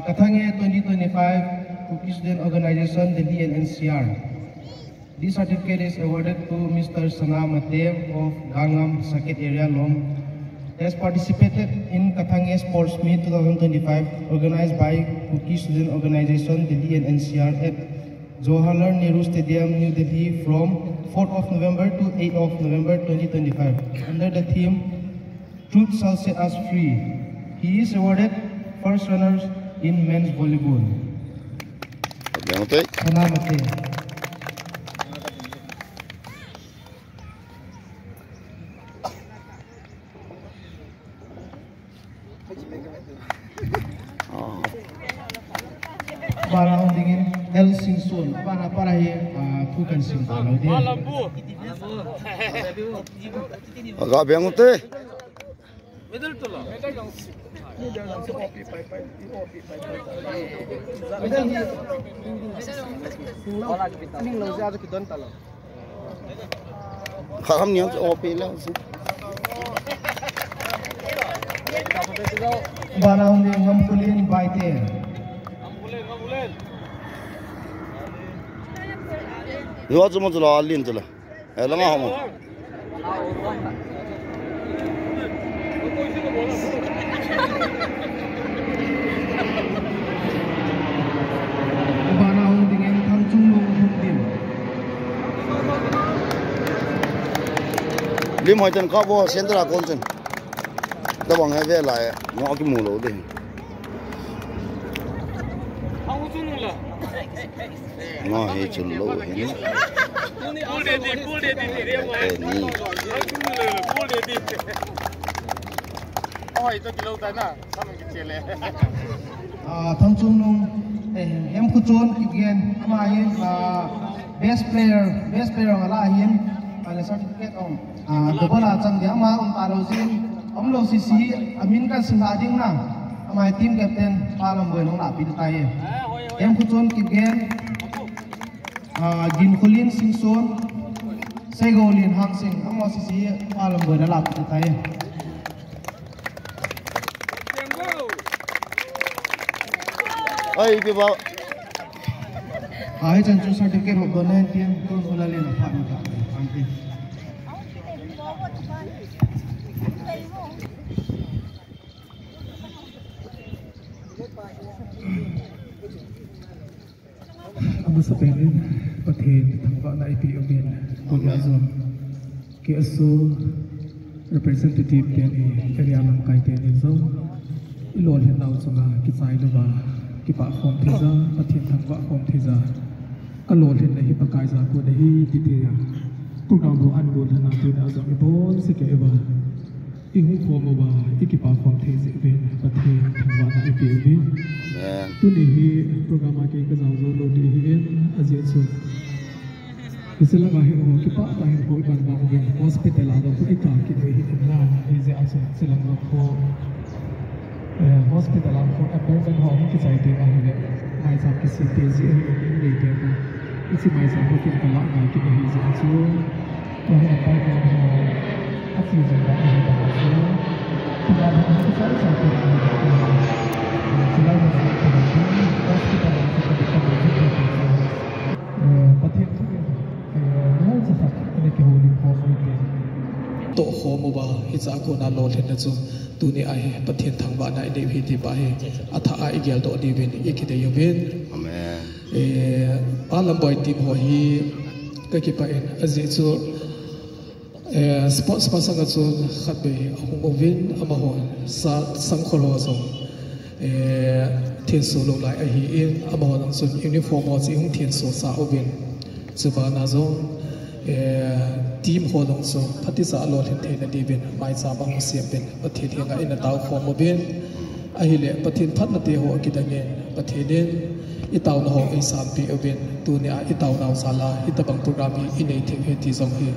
Kathange 2025 Cookie Student Organization Delhi and NCR. This certificate is awarded to Mr. Sana Matev of Gangam Sakit Area Lom. Has participated in Kathange Sports Meet 2025 organized by Cookie Student Organization Delhi and NCR at Jawaharlal Nehru Stadium, New Delhi from 4th of November to 8th of November 2025 under the theme Truth Shall Set Us Free. He is awarded first runners in men's volleyball. Sana Matev. Para undingin El Sinsun para bukan simpano dia. Agak biang ute. Medal tu lah. Kham niang OP lah. Para unding ngampulin baite. Yo怎么知道领着了？哎，那个好吗？ Lim hỏi chân có vô xem ra con chân, ta bằng hai về lại ngõ cái mù lỗ đi. Ngõ hai chân lỗ này. Thằng Trung Nung em cứ trốn again mà best player là hiền là certificate ông double là chẳng điểm mà ông ông lo CC amin kan singading na my team captain palam boy nong lapit tayo em cứ trốn again Ginkulin Singson Segolin Hangsing ang lo CC palam boy na lapit tayo. Ay, iba. Ay, jangan certificate hok donen tiang tu solalin apa nak nanti. Abu Sufyan Patel tangkap na IPOBN Pagazon KSO representative dari area Langkai tadi so ilol henau sunga kisai doba kipa form theza pathin thangwa form theza kalol hen nahi pakai za ko nahi titia program bo an bo thana tu na zo ibon se ke ba อีหุ่นโคมว่าอีกิปาความเทสิเวนประเทศทางวานาอีเปียเวนตุนีฮีโปรแกรมเกี่ยวกับเราโลดีฮีเอนอาเซียนสุดอิสลามฮิโอกิปาตาฮิโอบันบางเวนฮอสพิทอลาโดคุอิกาคิดเวฮินนาฮิเซอาสุสิลังโลโคฮอสพิทอลาโคแอปเปิลเป็นห้องที่ใส่เตียงอะไรเนี่ยไม่ทราบกี่สิบปีสิเองเลยเดียวกันอีสิไม่ทราบว่ากินตลาดไหนกินฮิเซอาสุก็ให้ไปกันอาชีพจะได้ฮิเซอาสุที่เราทำที่ใช้สารเคมีที่เราทำที่ฮอสพิทอลาโคเป็นการที่ดีประเทศที่น่าจะสักในเกี่ยวกับความมั่นคงโตโฮมบาฮิซาโกนาโลเทนจูตูนี่ไอประเทศทางบ้านไอเดวิที่ไปอัฐอาอีเกลโตดีเวนอีกเดียวเวนปาลัมบอยทีมหัวฮีก็คิดไปอาจิจูสปอร์ตสปาสังกัดจูขัดไปอาหงอวินอามาหอนสังโคโลซงเทียนโซโลไลไอฮีอินอามาหอนส่วนยูนิฟอร์มจีหงเทียนโซซาอวินจูบานาซงทีมหัวลงส่งพัฒนาโลดเห็นเทนดีเป็นไม่สามารถเสียเป็นประเทศที่ไงนั่นดาวฟอร์มเป็นไอ้เล่ประเทศพัฒนาเตหัวกิจเงินประเทศเด่นอิตาวนาหงอิสามปีเอาเป็นตัวเนี่ยอิตาวนาวซาลาอิตาบังโปรแกรมอินเนติเฮติซงฮี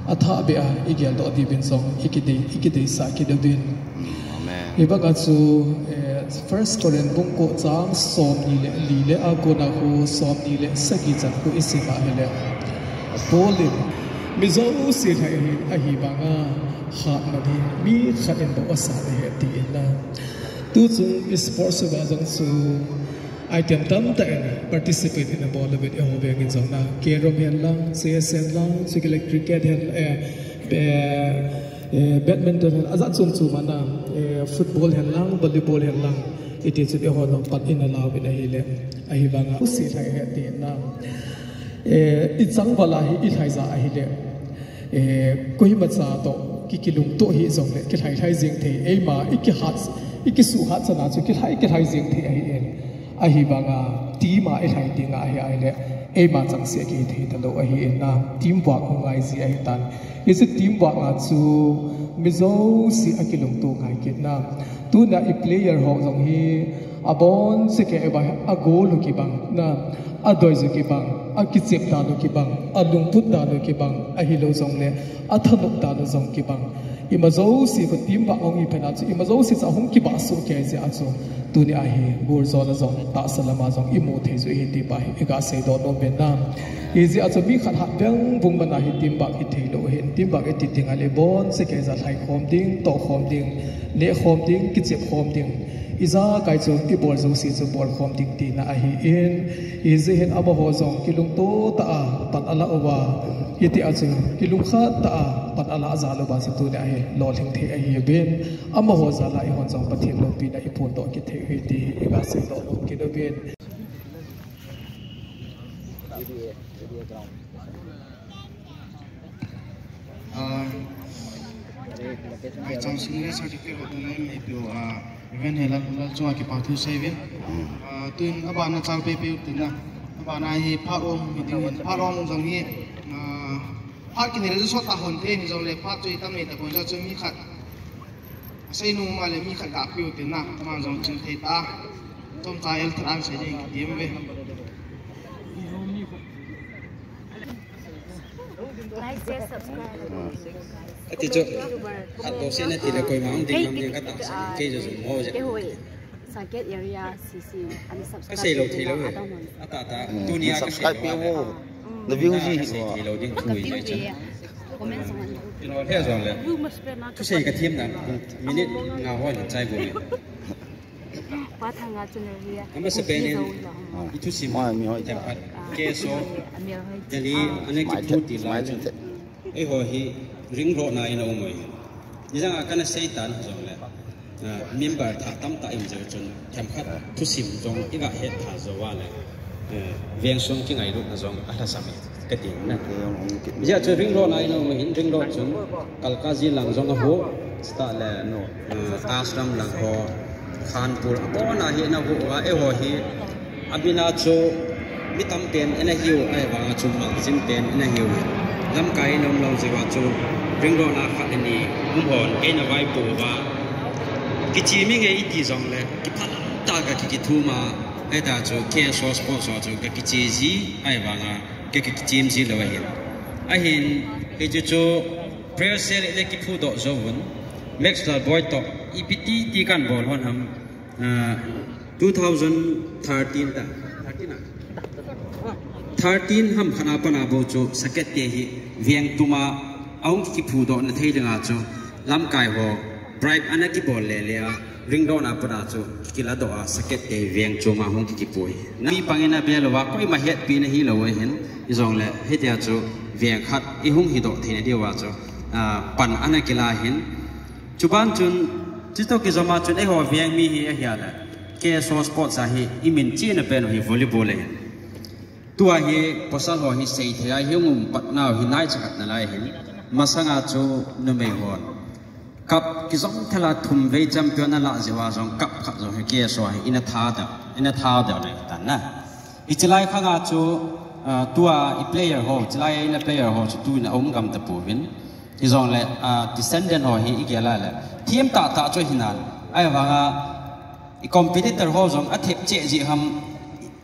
อัฐาเบียอีเกลโตดีเป็นซงอีกิเดสากิเดบินอีบักอัตซู first Korean บุ้งโกจางสอมนี่เล่ลีเล่อาโกนาฮูสอมนี่เล่สกิจักฮูอิสิมาเฮเล่โบลินมิโซเสียไทยอาฮีบางาขาดมาดีมีขัดเอ็นบอกว่าสาเหตุที่นั่นตู้จุงสปอร์ตบาจังสูไอเทมตั้มแต่เนี่ย participate in the ball with เอาเบียกินจังนะเกมเห็นลัง CSN ลังสกิลคริกเก็ตเห็นแบดมินตันเห็นอาจารย์ส่วนมันนะฟุตบอลเห็นลังวอลเลย์บอลเห็นลังอิติจุดเอาหัวน้องปัดอินลาวเป็นอะไรเลยอาฮีบางาเสียไทยที่นั่นอีจังบลาฮีอีไทยจะอาฮีเล่ก็ฮิมัตซาโตกิลุงโตฮีจงเล่กิไทยไทยเสียงเทไอมาอีกิฮัตอีกิสุฮัตสนาจุกิไทยเสียงเทไอเอ็นอาฮีบางาทีมาไอไทยติงาไอไอเล่ไอมาจังเสียกิเทตโลอาฮีเอ็นนะทีมวักงไงสิไอตันยิ่งทีมวักอาจูมิโซสิอากิลุงโตไงกินนะตัวน่ะอีเพลเยอร์ฮอกจงฮีอาบอนสิเกะบะอาโกลุกิบังนะอาดอยจุกิบังอากิเจ็บตาลุกิบังอาลุงพุทธาลุกิบังอาฮิโลจงเล่อาทนุกตาลุจงกิบังอิมาโซสิก็ทีมบักองอีเพนัดอิมาโซสิจะหงกิบักสุเกจิอาจูตัวนี้อาฮีบูร์โซลจงตาสลามาจงอิโมเทจุฮิติบาฮิเอกาเซโดโนเบนามอีจิอาจูมีขัดหัดเบงบุงมันอาฮิทีมบักอิเทโลเห็นทีมบักอิติติงาเลบอนสิเกจะไทยคอมดิ้งโตคอมดิ้งเละคอมดิ้งกิเจ็บคอมดิ้งอิจาไกจูอีบอลจงสีจูบอลความดิ้งตีน่าอาฮีอินอิจิเห็นอาบฮอจงกิลุงโตตาปันอัลลาอวาอิติอาจูกิลุงขัดตาปันอัลลาอาซาลบาสิตัวนี้อาฮีลอลิงเทอาฮีเบนอามาฮอซาลาอิฮอนจงปะเทียนโลปีน่าอิพูนโตกิเทฮิตีอิกาเซโลกิโดเบนจังสิ่งนี้สักที่เราต้องให้เปียวอีเวนต์เราจังหวะที่ปาทุเซเว่นตุนอาบานาจังเปียวตุนนะอาบานาให้พาร่มมีดิ้งพาร่มจังนี้พากินอะไรจะสดตาหอนเทนจังเลยพาจุยตั้มเนี่ยแต่คนจะมีขัดใส่นุ่มมาเลยมีขัดดับเปียวตุนนะมาจังจึงเทตาต้มใจเอลทรานใส่ยังเดียมเว้ Like, share, subscribe. Ati jo atau sih nanti ada koi mang ding ding kata kejo zo mau je. Sakit area CC ani subscribe. Kasih lo thilo we. Ata dunia kasih. Subscribe wo. Na view ji. Thilo ding chui je chen. Comment xong rồi thế rồi là cứ xây cái thêm là minute nào hoa nhận trai của mình quá thằng ngà chân này anh mới spend in ít chút xíu mà mình hỏi thêm phát kế số giờ đi anh ấy kịp thu tiền lại ấy hồi hi ring road này nó mới như rằng cái này xây tán rồi là member thả tâm tại mình giờ chân thêm phát thu xíu trong cái gà hết thả rồi qua này viên xuống cái ngày lúc là rồi anh ta sắm cái tiền này giờ chơi ring road này nó mới hiện ring road chúng Kalkazi lang trong cái hố start là Ashram lang ho Khanpur bao na hi na ho ai ho hi abina cho mi tam pen ena hiu ai wang chung mang jin pen ena hiu ลำไก่นมเราจะว่าจูริงโรนาขัดนี่มุ่งหอนเอ็นไว้ปูว่ากิจมีไงอีกสองเลยกิพันตากกิจทูมาไอ้ตาจูเคสสปอร์ตจูกิจจีไอ้บางอ่ะกิจมจีเลยเห็นไอ้เห็นไอ้จูเพรสเซอร์เล็กกิพูดโจวนแม็กซ์ลาบอยต์อีพีที่กันบอลฮอนฮัม2013 ta 13 ham khana pana bo chu saket te hi vieng tuma aung ki phu do na thei denga chu lam kai ho bribe anaki bol le le a ring do na pana chu kila do a saket te vieng chu ma hong ki pui na mi pangena be lo wa koi ma het pi na hi lo we hen izong le hetia chu vieng khat I hung hi do theina dia wa chu pan anaki la hen chuban chun chito ki zama chun e ho vieng mi hi a hia la ke so sport sa hi imin chi na pen hi volleyball le tua hi posal ho hi sei thia hi ngum patna hi nai chakat na lai hin masanga chu nu me hon kap ki zong thala thum ve champion la jewa zong kap kha zo hi ke so hi ina tha da ne tan na ichlai khanga chu tua I player ho chlai ina player ho chu tu na om gam ta pu hin I zong le descendant ho hi igela le thiam ta chu hinan ai wanga I competitor ho zong athep che ji ham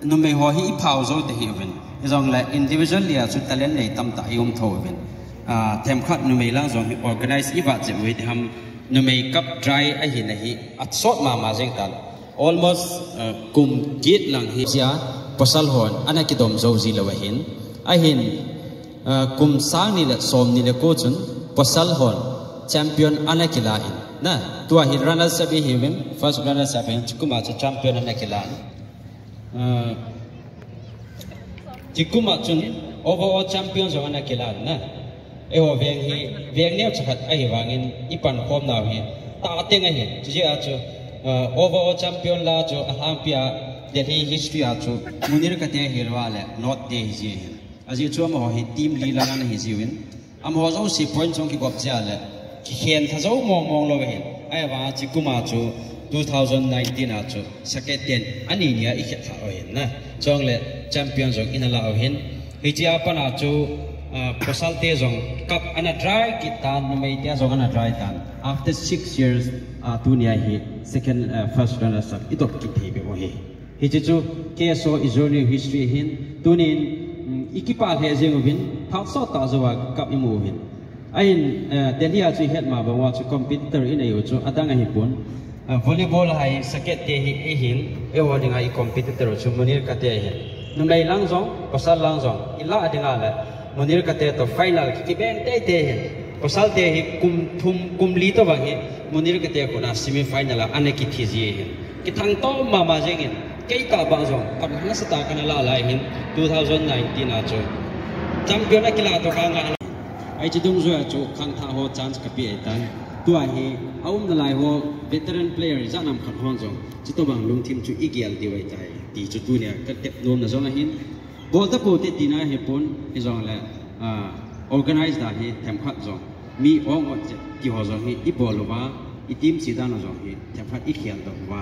nu me ho hi phau zo te hi wen zong la individual lia chu talent nei tam ta yom tho wen them khat nu me lang zong hi organize I ba je we ham nu me cup dry a hi na hi at short ma jeng tan almost kum git lang hi sia posal hon ana ki dom zo ji lawa hin a hin kum sang ni la som ni le ko chun posal hon champion ana ki la hin na tua hi runners up hi wen first runners up hin kuma cha champion ana ki la Jikuma chun overall champion zo ana kila na e ho veng hi veng ne chakhat ai wangin ipan khom naw hi ta teng a hi ji a chu overall champion la chu ahampia Delhi history a chu munir ka te hirwa le not de ji aji chu ma ho hi team li la na hi jiwin am ho zo si point chong ki gop ja le khen tha zo mong lo hi ai wa jikuma chu 2019 a chu saketen ani nia I khet tha oin na chong le champion jong inala ohin hijia pana chu posal te jong cup ana dry kitan numei te jong ana dry tan after 6 years tunia hi second first runner up idok ki thebe o hi hiji chu keso izoni history hin tunin ikipa he jeng win thak so ta zawa cup imu hin ain Delhi a chu het ma bawa chu competitor in ayo chu adanga hi pun volleyball hai saket te hi e hin e hodinga I competitor chu munir ka te hi numai lang zong posal lang zong ila adinga la munir ka te to final ki ben te hin posal te hi kum li to bang hi munir ka te ko na semi final ane ki thi ji hin ki thang to ma jeng hin kei ka bang zong pat na sta kana la lai hin 2019 a chu champion a kila to ka nga ai chi dum zo chu khang tha ho chance ka pi ai tan tua hi aum na lai ho veteran player za nam khat hon zong chi to bang lung thim chu igial ti wai tai ti chu tu ne ka tep nom na zong a hin bol ta po te ti na he pon I zong la organize da hi them khat zong mi ong ot ki ho zong hi I bol wa I team si da na zong hi them khat I khial do wa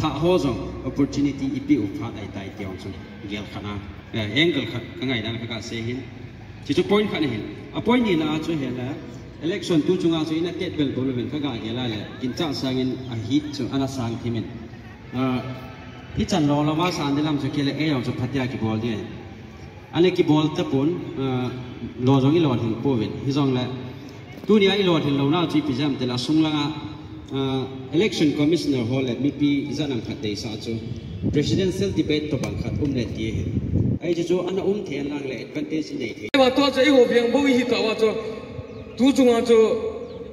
tha ho zong opportunity I pi u phat ai tai ti ong chu gel khana angle khat ka ngai dan ka se hin chi chu point khan hin a point ni na chu he la election tu chunga chu ina tet bel bol ben khaga gela le kin cha sangin a hit chu ana sang thimin hi chan lo la ma san delam chu kele e yong chu phatia ki bol de ane ki bol ta pon lo jong I lo hin po wen hi jong la tu nia I lo hin lo na chi pijam te la sung la election commissioner hall at mp izanam khate sa chu presidential debate to bang khat ne ti ai chu ana the lang le advantage nei the wa to che ho biang bo hi ta wa cho tu chunga cho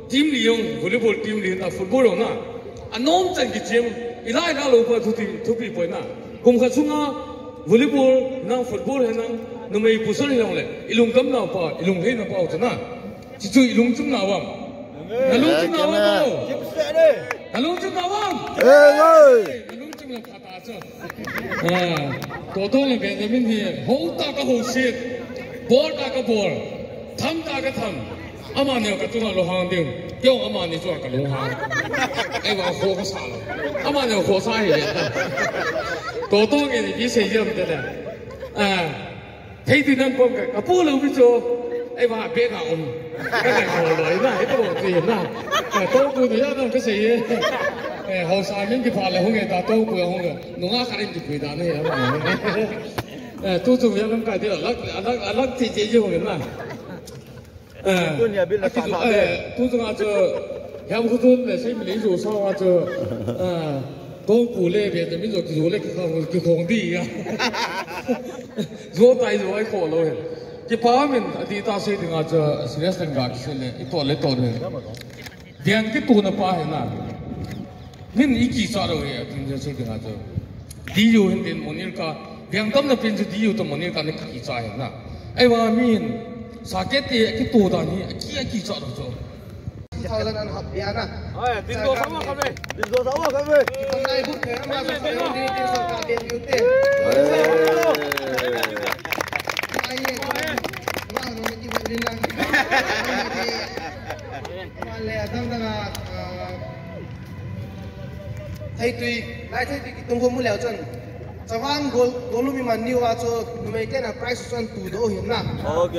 team li yong volleyball team li na football na anom chang ki chem ilai na lo pa thu pi poi na kum kha chunga volleyball na football he na no mei pusal long le ilung kam na pa ilung he na pa ut na chi chu ilung chum na wam alung chum na wam alung chum na wam alung chum na ta cho to le be min hi ho ta ka ho shit ball ta ka ball tham ta ka tham amane ka tunga lo hang ding yo amane chu ka lo hang ai wa ho ka sa lo amane ho sa he to nge ni bi se yam de la thei ti nan pom ka pu lo bi cho ไอ้ว่าเบกเอาก็ได้ขอเลยนะไอ้ตัวสินะโต๊ะกูเนี่ยนั่นก็สิเฮาสามินที่พาเลยห้องไอ้ตาโต๊ะกูห้องน้องอาคารินที่คุยได้เนี่ยตู้จุ่มยังไม่ได้ลักที่เจียวกันนะตู้เนี่ยบินละตู้จุ่มอาจจะยังไม่รู้เลยใช่ไหม领袖说อาจจะ东部那边的民族族那个皇帝呀做大做爱考了ที่ป้ามันที่ตาเสียถึงอาจจะเสียสังกัดเสียเลยอีตัวเล็กตัวนึงเดียนที่ตัวนั้นป้าเห็นนะนี่อีกกี่สาระเลยถึงจะเสียถึงอาจจะดีอยู่เห็นเป็นมันนี่ก็เดียนตั้มนั้นเป็นจะดีอยู่แต่มันนี่ก็นี่กี่สาระเห็นนะไอ้ว่ามีนสักเกตที่ตัวตานี่กี่สาระจ้ะเขาจะนั่งขับเบียร์นะดินโดสามวันกันเลยดินโดสามวันกันเลยคนไทยพูดถึงมาสุดท้ายที่ดินสกัดเบียร์อยู่เต้ไอ้เนี่ยว่าเราไม่กินดินนั่งมาเลยตั้งแต่ไทยตุยไล่ไทยตุยตรงข้อมูลแล้วจนจะว่างโกลูมีมันนิวว่าจะนุ่มเต้นอะไพรซ์ส่วนตัวโดเห็นนะโอเค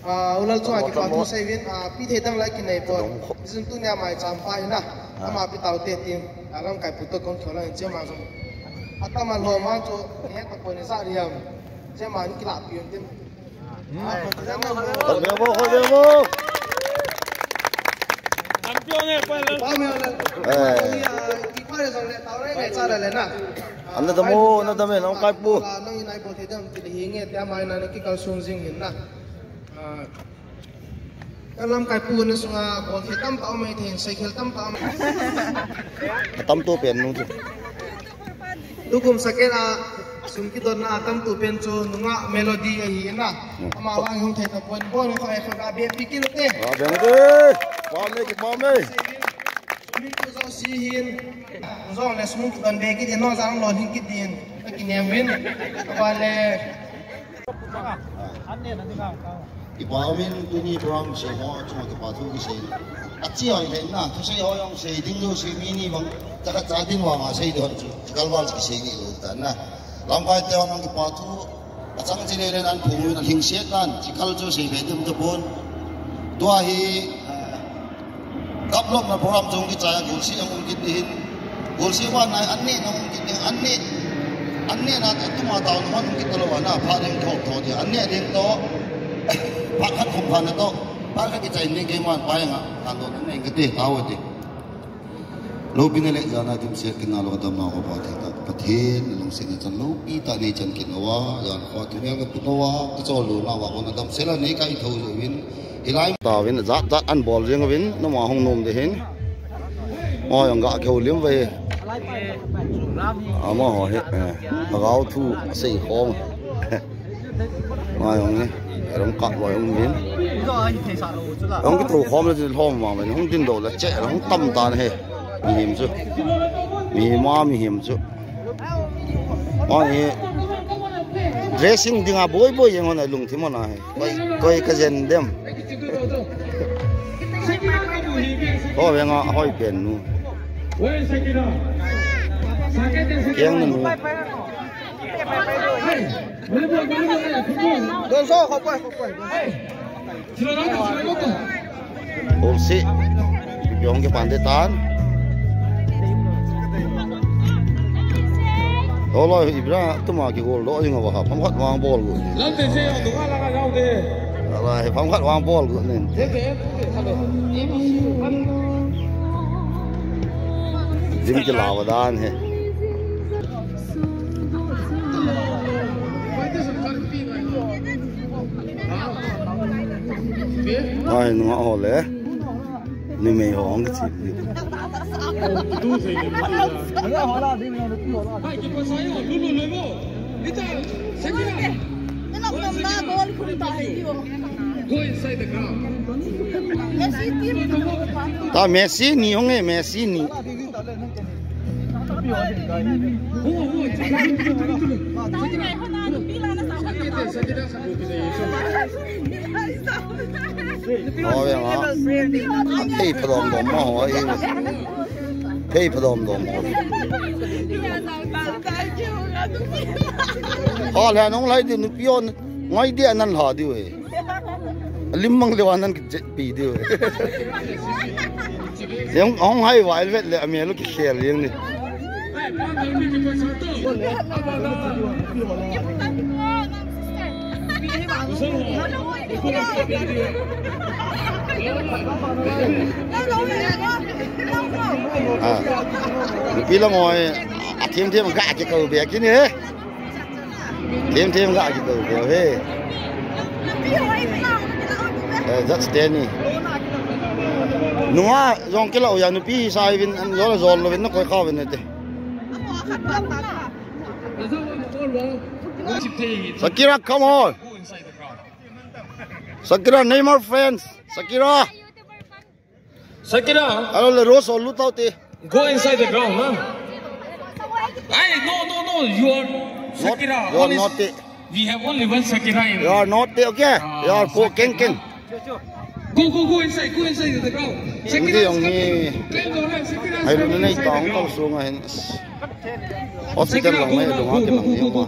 ular chua ki patu sevin pi the dang lai ki nei por jin tu nya mai cham pai na ama pi tau te tin alam kai puto kon thola che ma so atama lo ma cho ne ko ko ne sa riam che ma ni ki la pi tin campione poi pa me ki pare so le tau re cha le na anna da me no kai pu nang nai po the dam ti hi nge ta mai na ki kal sung jing hin na kalam kai pu na sunga bol he tam ta mai the cycle tam ta tam to pen nu tu kum sakela sum ki don na tam tu pen chu nunga melody hi na ama wang hung the ta pon bon ko ai kha be pikil te be ki ba me mi tu zo si hin zo le sum ki don be ki de no jang lo hin ki din ki ne win ba le ipa amin tuni pram se ho chuma ke pathu ki se achi oi le na tu se ho yong se ding lo se mi ni bang ta cha din wa ma se do kal wal ki se ni lo ta na lam kai te on ki pathu achang ji le ren an phu na hing se tan chi kal chu se be dum to bon tua hi kap lok na program jong ki cha gul si ang ki din gul si wa nai an ni nong ki din an ni na ta tu ma ta on ki to lo wa na pha ding thok tho di an ni ding toพักขัดคงพันนะโตพักขัดใจนี่เกมันไปงะทางโดนนี่ก็ตีเท้าตีโลบินเล็กจานาทิมเสียกินนาโลดำนาโอปาทิตาประเทศลงเสียจันโลปีตาในจันกินวะยานขอที่นี่ก็ปุตวะก็จะรู้นะว่าคนนั้นเสียแล้วนี่ก็อีทูวินอีไลตาวินจัดอันบอลเรียงวินน้ำมาห้องนมได้เห็นอ๋อยังกะเขียวเลี้ยงไปมาห่อเห็ดเราทูสี่คองมาอย่างนี้ông cắt vào ông miến ông cái thủ khom là gì khom mà mình không tin đồ là chạy là không tâm tàn hết mi hiểm chứ mi hiểm chứ này dressing đi ngà bôi như thế này lùng thế mà này coi cái gen đêm có vẻ ngà hơi bền nu kiêng nu đơn số không quay ôm xị dùng cái bàn tay tán đó là ibra tôi mà cái gol đó nhưng mà vào phóng khát vang ball rồi là phóng khát vang ball rồi nên dính cái lào vào đan hết ai nó họ lẽ nên mày họ cái gì ta Messi ni không nghe Messi ni nói về nó thấy phật đồng đồng mà hỏi thấy phật đồng đồng họ là nó lấy từ nước pion ngoi dia nan ha diu he limang lewanan pi diu yang ong hai wai vet le amelo ki khel yang ni pi la ngoi thêm gạ cái cầu bé kia nè thêm gạ cái cầu bé he rất steady nua dòng cái lẩu nhà pi sai vin ăn gió là giòn rồi nó coi khao vin này Shakira, come on. Shakira, Neymar fans. Shakira. Alo le Rosso lut out te. Go inside the ground, huh? No. You are Shakira. You are not it. We have only one Shakira. You are not it, okay? You are poor king. Go inside the ground. Hindi yung ni. Ay lu na itong tao sunga hen. Hospital lang may dunga ke mang niyo ma.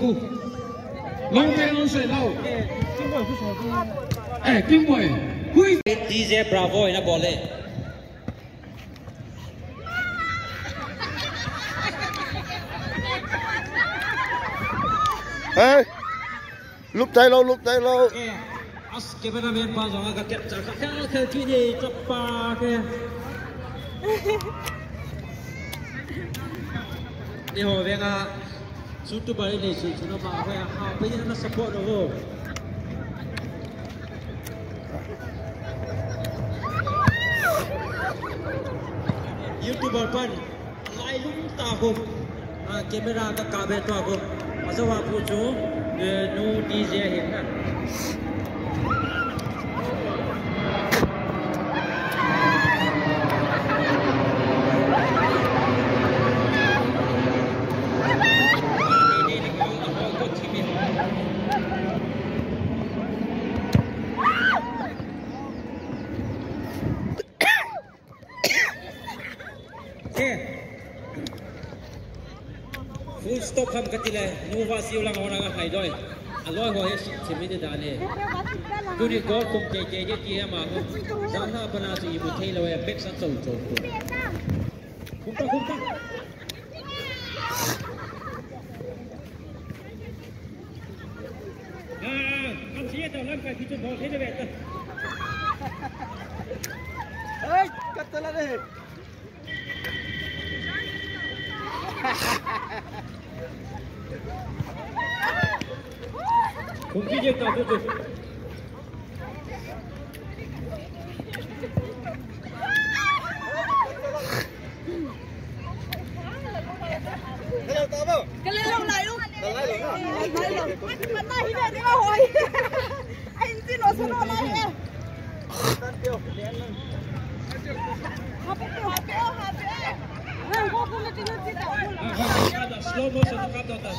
Long inside now. Kim boy. Who is DJ Bravo ina bole. Hey. Look tay lâu. As cameraman pa zonga ka capture ka ki ni chapa ke. Ni ho venga sutu bari ni su no ma ho ha pe ni na support ho. YouTuber pan lai lung ta ko camera ka ka be to ko asawa pu chu no DJ hin na full stop ham katile nu wa siu lang hona ga hai doi aloi ho he chimi de dane tu ni go kum ke ye ti ma ho jang na bana si bu thei lo ya bek san chou chou kum ta am si ta lam ka ki chu bo thei de bet ei katala de Kunci je tak tu. Cái lên lông này luôn. Mình này về đi mà hồi. Anh xin nó số đồ này em. Hấp tiêu. Hey, go pull it in the down. Slow motion to cut out.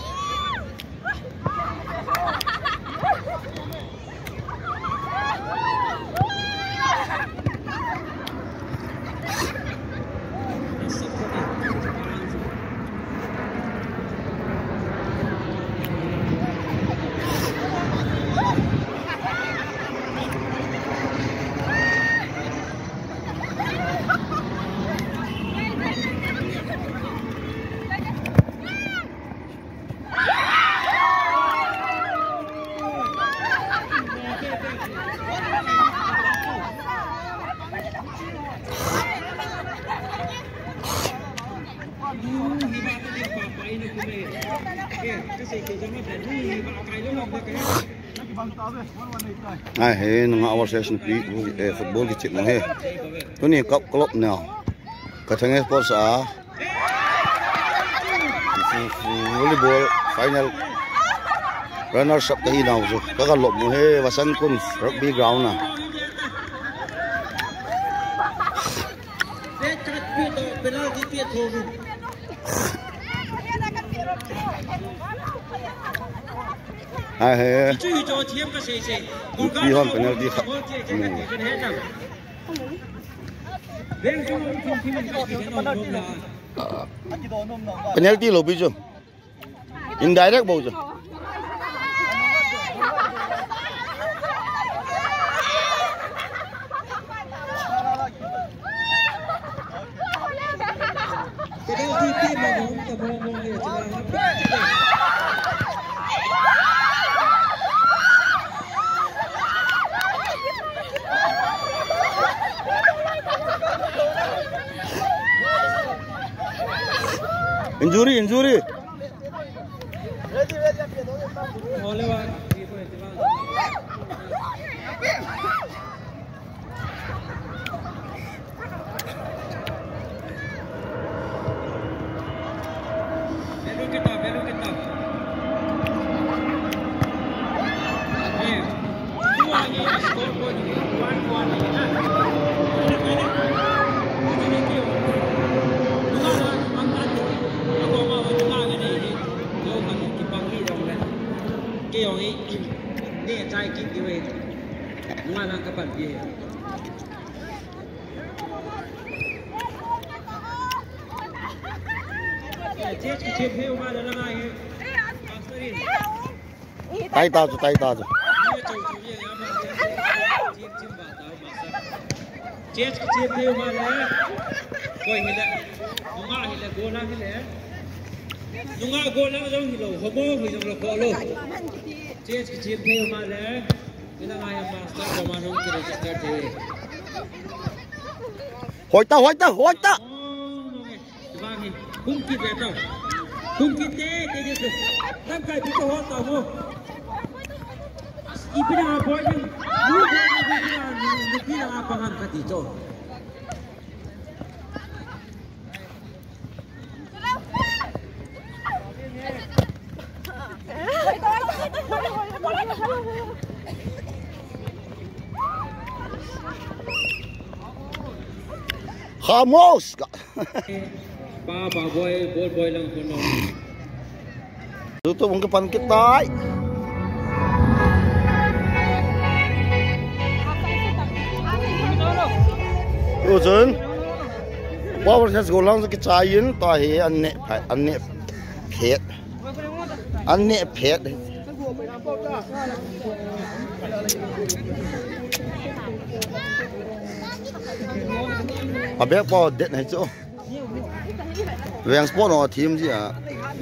Ai he nang our session football ki chit na he to ni cup club now ka thang sports volleyball final runners up hi now so ka lob mo he Wasan Kun rugby ground na ai he hon penalty kha penalty lo bi jo indirect bo jo Injury. Tay ta cho. Chết chiếc theo mà lẽ coi hình lẽ ngã hình lẽ gô năng hình lẽ ngã gô năng giống hình lỗ hộp mô hình giống lỗ cổ lỗ chết chiếc theo mà lẽ cái là ai mà start cho mà không kịp start thế hỏi ta vang hình cung kịp vậy tao cung kịp thế được đăng cái bị tao tao vô ipinang boy yung hindi na apangan ka dito. Khamos. Pa boy lang kuno. Tutup ang kapankit tay. Ozon, what has go long cái trái yến tòa hệ anh nè phết, à bé bao đứt này chỗ, về sport nó team gì à,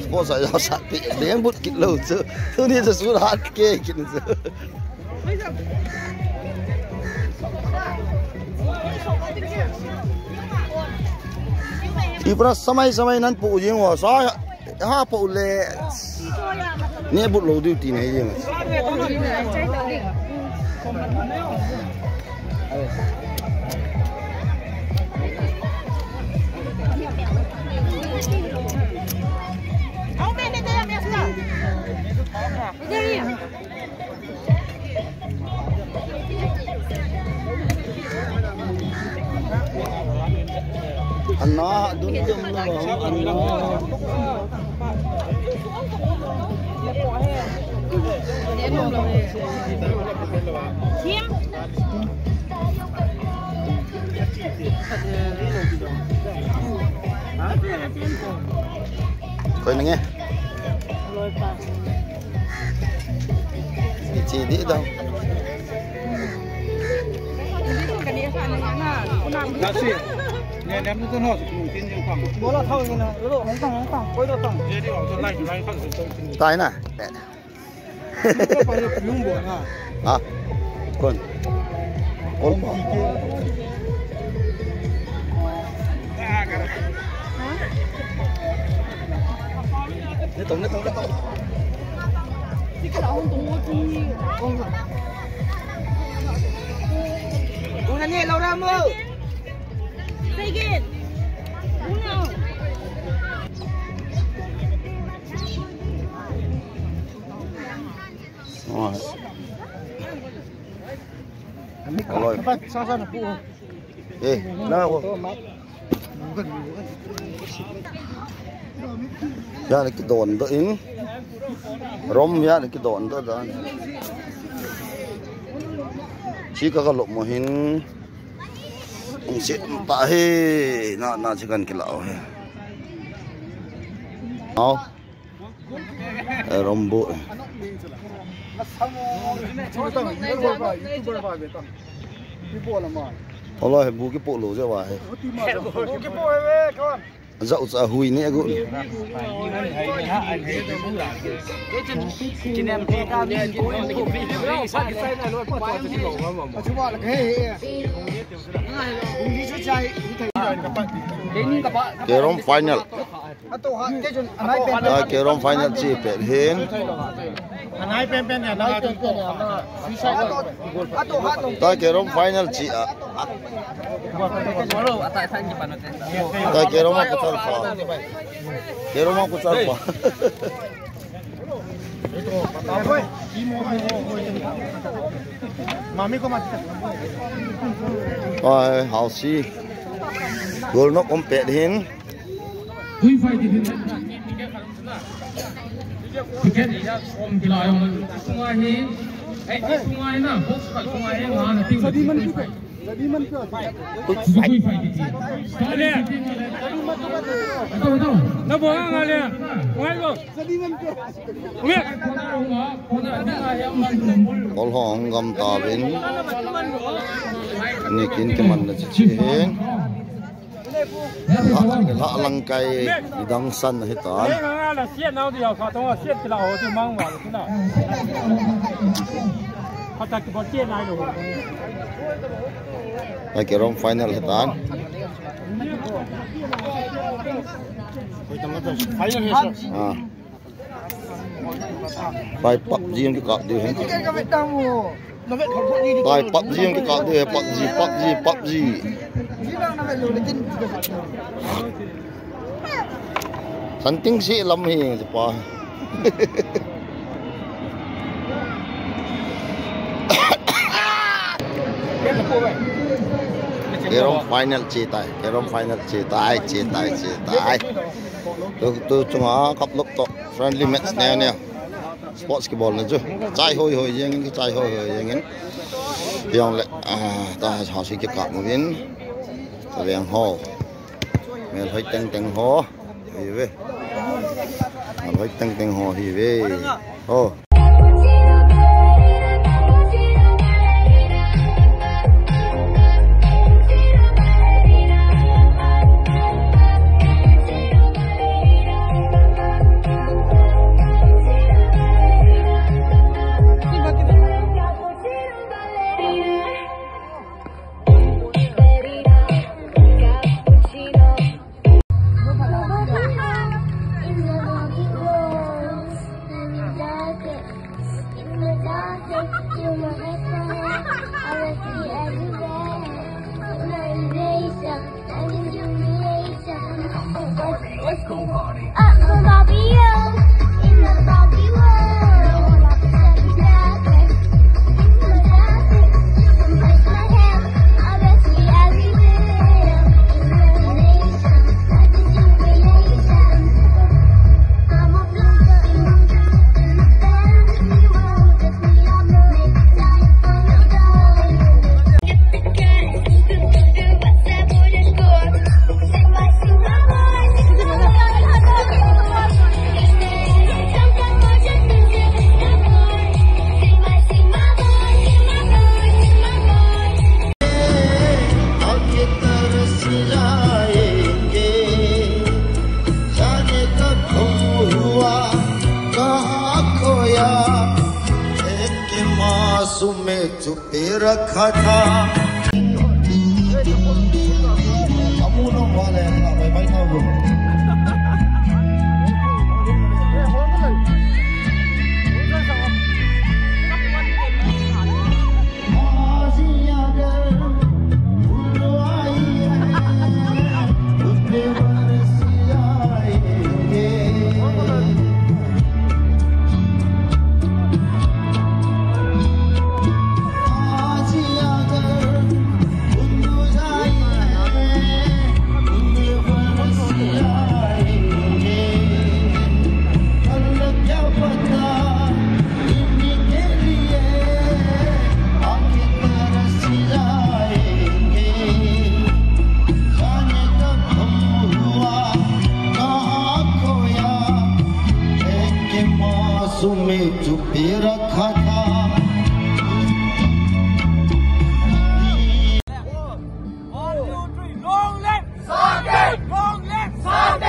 sport sai ra sát bị đánh bút kịch lâu chứ, thứ nàyจะสู้hard kê kịch chứ. Ibra samai nan pu jing wa sa ha pu le ne bu lo duty ne jing Anna dun coi nè nghe chị đi đâu nè ném nó nó tin như khoảng bố là thôi nè nó phẳng quay nó phẳng thế đi vào lại phẳng tay nè à con nó tông cái đó không tụng gì uống nhẹ lâu ra mơ take it uống nào rồi ê nào ya cái đòn đó in rom ya cái đòn đó đó chỉ có cái lỗ mà hin ông sẽ pa he na chỉ cần cái lão he ao rom bộ Ôi bu cái bộ lỗ cho bà Zau sa hui ni agu. Kerom final. Kerom final chi pet hin. Ta kerom final chi a. Ta kerom aku salpa. Kerom aku salpa. Mami ko mati. Ai hao si. Gol nok pet hin. Hui phai di hin. Tiket om kilai om sungai hi. Sungai na, box kat sungai hi ngah nanti. Sadiman juga. Sadiman ke? Hui phai di. Sekali. Tahu. Na buang ngale. Buang lo. Sadiman ke? Ui. Kol hong gam ta bin. Ni kin ke man na chi hin. La lang kai idang san hitan. La xian nao dia kha tong xian ki la ho ti mang wa ti na. Kha ta ki bo xian nai lo. Ai Kerom final hitan. Ah. Bai pak jiem ki ka de hin. Bai pak jiem ki ka de pak ji. Santing si lam hi pa. Kerom final cetai. Tu cuma kaplok to friendly match ne. Sports ke ball na ju. Chai hoi yang ini chai hoi yang ini. Yang le ta ha si ke kap ngin. Ta yang ho. Mel hoi teng ho. Hi ve. Mel hoi teng ho hi ve. Oh. रखा था kamu no wale na bai bai na bu में छुपे रखा था long left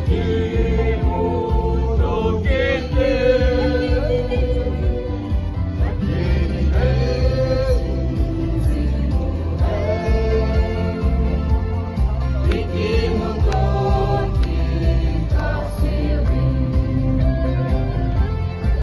Thank you.